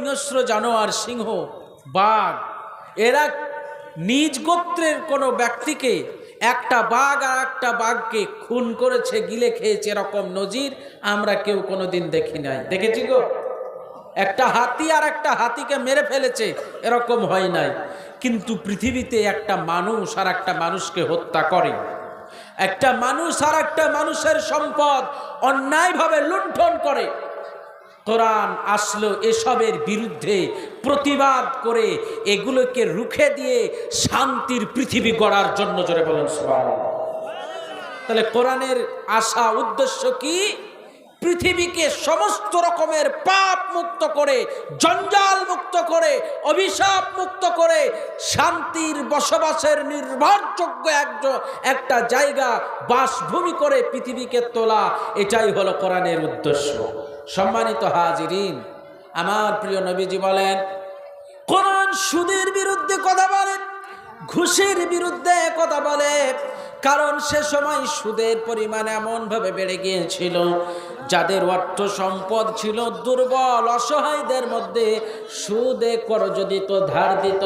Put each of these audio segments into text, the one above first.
হিংস্র জানোয়ার, সিংহ, বাঘ, এরা নিজ গোত্রের কোনো ব্যক্তিকে, একটা বাঘ আর একটা বাঘকে খুন করেছে, গিলে খেয়েছে, এরকম নজির আমরা কেউ কোনোদিন দেখি নাই। দেখেছি গো? একটা হাতি আর একটা হাতিকে মেরে ফেলেছে, এরকম হয় নাই। কিন্তু পৃথিবীতে একটা মানুষ আর একটা মানুষকে হত্যা করে, একটা মানুষ আর একটা মানুষের সম্পদ অন্যায়ভাবে লুণ্ঠন করে, কোরআন আসলো এসবের বিরুদ্ধে প্রতিবাদ করে, এগুলোকে রুখে দিয়ে শান্তির পৃথিবী গড়ার জন্য। জোরে বলেন সুবহানাল্লাহ। তাহলে কোরআনের আশা উদ্দেশ্য কি? পৃথিবীকে সমস্ত রকমের পাপ মুক্ত করে, জঞ্জাল মুক্ত করে, অভিশাপ মুক্ত করে শান্তির বসবাসের নির্ভরযোগ্য একটা জায়গা, বাসভূমি করে পৃথিবীকে তোলা। এটাই হলো কোরআনের উদ্দেশ্য। সম্মানিত হাজিরিন, আমার প্রিয় নবীজি বলেন, কোরআন সুদের বিরুদ্ধে কথা বলে, ঘুষের বিরুদ্ধে কথা বলে। কারণ সে সময় সুদের পরিমাণ এমনভাবে বেড়ে গিয়েছিল, যাদের অর্থ সম্পদ ছিল দুর্বল, অসহায়দের মধ্যে সুদে করজ দিত, ধার দিত,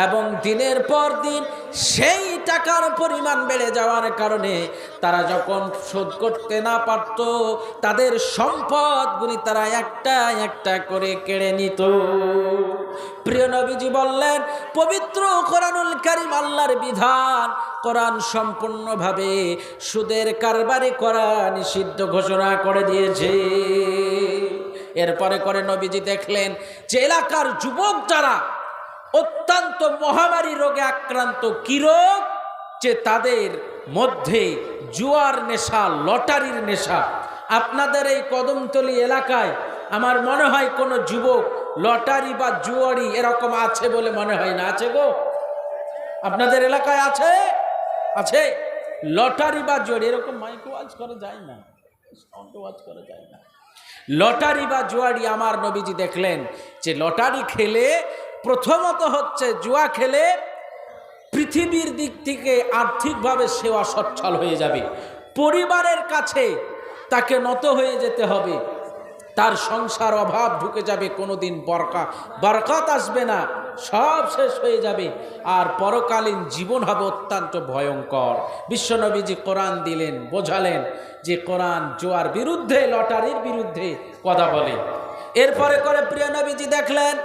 এবং দিনের পর দিন সেই টাকার পরিমাণ বেড়ে যাওয়ার কারণে তারা যখন শোধ করতে না পারত, তাদের সম্পদগুলি তারা একটা একটা করে কেড়ে নিত। প্রিয় নবীজি বললেন, পবিত্র কোরআনুল কারীম আল্লাহর বিধান, কোরআন সম্পূর্ণভাবে সুদের কারবারি করা নিষিদ্ধ ঘোষণা করে দিয়েছে। এরপরে করে নবীজি দেখলেন যে এলাকার যুবক যারা অত্যন্ত মহামারী রোগে আক্রান্ত, কি রোগ? যে তাদের মধ্যে জুয়ার নেশা, লটারির নেশা। আপনাদের এই কদমতলী এলাকায় আমার মনে হয় কোনো যুবক লটারি বা জুয়ারি এরকম আছে বলে মনে হয় না। আছে গো? আপনাদের এলাকায় আছে? আছে লটারি বা জুয়ারি, এরকম মাইক ওয়াজ করা যায় না, সাউন্ড ওয়াজ করা যায় না। লটারি বা জুয়ারি আমার নবীজি দেখলেন যে লটারি খেলে, প্রথমত হচ্ছে জুয়া খেলে পৃথিবীর দিক থেকে আর্থিকভাবে সেবা সচ্ছল হয়ে যাবে, পরিবারের কাছে তাকে নত হয়ে যেতে হবে, তার সংসার অভাব ঢুকে যাবে, কোনোদিন বরকত আসবে না, সব শেষ হয়ে যাবে, আর পরকালীন জীবন হবে অত্যন্ত ভয়ঙ্কর। বিশ্বনবীজি কোরআন দিলেন, বোঝালেন যে কোরআন জুয়ার বিরুদ্ধে, লটারির বিরুদ্ধে কথা বলে। এরপরে করে প্রিয় নবীজি দেখলেন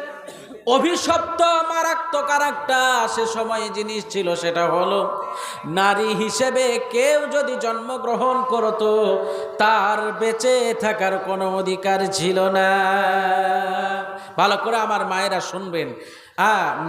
অভিশপ্ত মারাত্মক আর একটা সে সময় জিনিস ছিল, সেটা হলো নারী হিসেবে কেউ যদি জন্মগ্রহণ করতো, তার বেঁচে থাকার কোনো অধিকার ছিল না। ভালো করে আমার মায়েরা শুনবেন,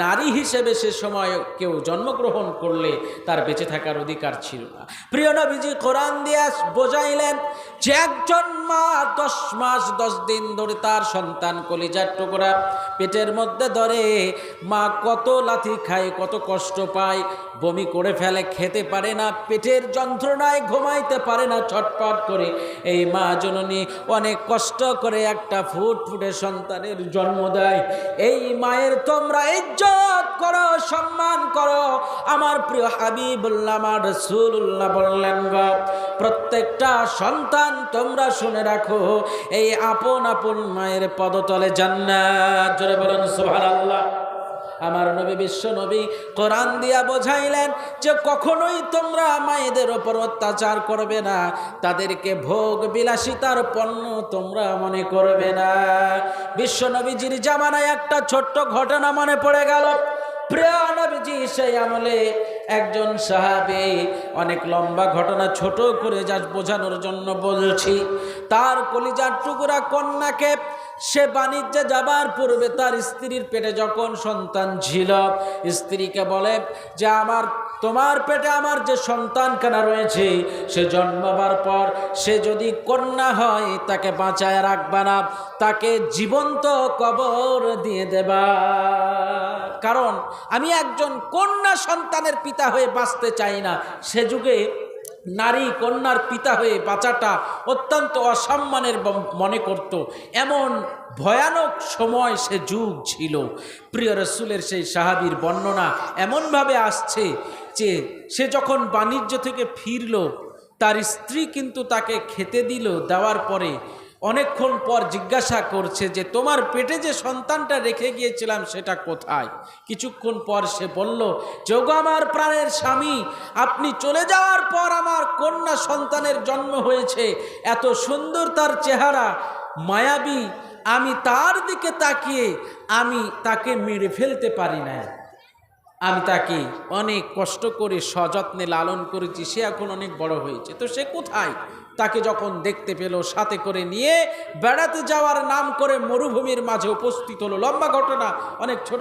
নারী হিসেবে সে সময় কেউ জন্মগ্রহণ করলে তার বেঁচে থাকার অধিকার ছিল না। প্রিয় নবীজি কোরআন দিয়ে বোঝাইলেন যে একজন মা 10 মাস 10 দিন ধরে তার সন্তান কলিজার টুকরা পেটের মধ্যে ধরে, মা কত লাথি খায়, কত কষ্ট পায়, বমি করে ফেলে, খেতে পারে না, পেটের যন্ত্রণায় ঘুমাইতে পারে না, ছটফট করে এই মা জননী অনেক কষ্ট করে একটা ফুটফুটে সন্তানের জন্ম দেয়। এই মায়ের তোমরা ইজ্জত করো, সম্মান করো। আমার প্রিয় হাবিবুল্লাহ, আমার রাসূলুল্লাহ বললেন, গো প্রত্যেকটা সন্তান তোমরা শুনে রাখো, এই আপন আপন মায়ের পদতলে জান্নাত। জোরে বলেন সুবহানাল্লাহ। আমার নবী, বিশ্ব নবী কোরআন দিয়া বোঝাইলেন যে কখনোই তোমরা মায়েদের ওপর অত্যাচার করবে না, তাদেরকে ভোগ বিলাসিতার পণ্য তোমরা মনে করবে না। বিশ্ব নবীজির জামানায় একটা ছোট্ট ঘটনা মনে পড়ে গেল। প্রিয় নবীজি সেই আমলে একজন সাহাবী, অনেক লম্বা ঘটনা, ছোট করে যা বোঝানোর জন্য বলছি। তার কলিজার টুকরা কন্যাকে সে বাণিজ্যে যাবার পূর্বে তার স্ত্রীর পেটে যখন সন্তান ছিল, স্ত্রীকে বলে যে তোমার পেটে আমার যে সন্তান কানা রয়েছে, সে জন্মাবার পর সে যদি কন্যা হয় তাকে বাঁচায় রাখবা না, তাকে জীবন্ত কবর দিয়ে দেবা। কারণ আমি একজন কন্যা সন্তানের পিতা হয়ে বাঁচতে চাই না। সে যুগে নারী কন্যার পিতা হয়ে বাঁচাটা অত্যন্ত অসম্মানের মনে করত, এমন ভয়ানক সময় সে যুগ ছিল। প্রিয় রাসূলের সেই সাহাবীর বর্ণনা এমনভাবে আসছে যে সে যখন বাণিজ্য থেকে ফিরল, তার স্ত্রী কিন্তু তাকে খেতে দিল, দেওয়ার পরে অনেকক্ষণ পর জিজ্ঞাসা করছে যে তোমার পেটে যে সন্তানটা রেখে গিয়েছিলাম সেটা কোথায়? কিছুক্ষণ পর সে বলল, যোগ আমার প্রাণের স্বামী, আপনি চলে যাওয়ার পর আমার কন্যা সন্তানের জন্ম হয়েছে। এত সুন্দর তার চেহারা, মায়াবী, আমি তার দিকে তাকিয়ে আমি তাকে মেরে ফেলতে পারি না। আমি তাকে অনেক কষ্ট করে সযত্নে লালন করেছি, সে এখন অনেক বড় হয়েছে, তো সে কোথায়? তাকে যখন দেখতে পেল, সাথে করে নিয়ে বেড়াতে যাওয়ার নাম করে মরুভূমির মাঝে উপস্থিত হলো। লম্বা ঘটনা, অনেক ছোট